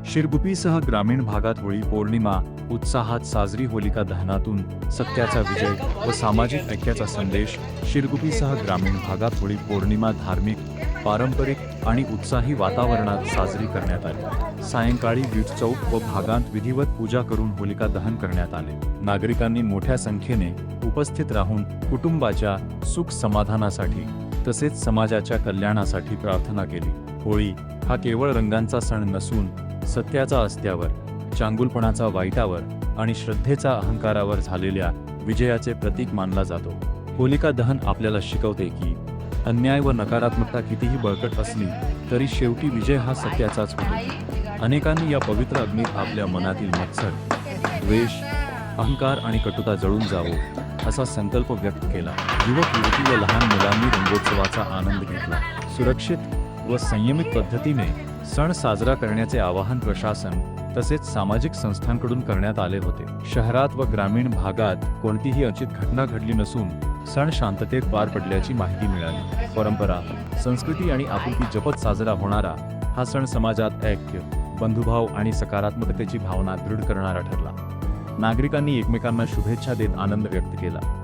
शिरगुप्पीसह ग्रामीण भागात होळी पौर्णिमा उत्साहात साजरी. होलिका दहनातून सत्याचा विजय व सामाजिक ऐक्याचा संदेश. शिरगुप्पीसह ग्रामीण भागात होळी पौर्णिमा धार्मिक, पारंपरिक आणि उत्साही वातावरणात साजरी करण्यात आली. सायंकाळी विविध चौक व भागांत विधिवत पूजा करून होलिका दहन करण्यात आले. नागरिकांनी मोठ्या संख्येने उपस्थित राहून कुटुंबाच्या सुख समाधानासाठी तसेच समाजाच्या कल्याणासाठी प्रार्थना केली. होळी हा केवळ रंगांचा सण नसून सत्याचा अस्त्यावर, चांगुलपणाचा वाईटावर आणि श्रद्धेचा अहंकारावर झालेल्या विजयाचे प्रतीक मानला जातो. होलिका दहन आपल्याला शिकवते की अन्याय व नकारात्मकता कितीही बळकट असली तरी शेवटी विजय हा सत्याचाच होतो. अनेकांनी या पवित्र अग्नीत आपल्या मनातील मत्सर, द्वेष, अहंकार आणि कटुता जळून जावो असा संकल्प व्यक्त केला. युवक युवती व लहान मुलांनी रंगोत्सवाचा आनंद घेतला. सुरक्षित व संयमित पद्धतीने सण साजरा करण्याचे आवाहन प्रशासन तसेच सामाजिक संस्थांकडून करण्यात आले होते. शहरात व ग्रामीण भागात कोणतीही अनुचित घटना घडली नसून सण शांततेत पार पडल्याची माहिती मिळाली. परंपरा, संस्कृती आणि आपुलकी जपत साजरा होणारा हा सण समाजात ऐक्य, बंधुभाव आणि सकारात्मकतेची भावना दृढ करणारा ठरला. नागरिकांनी एकमेकांना शुभेच्छा देत आनंद व्यक्त केला.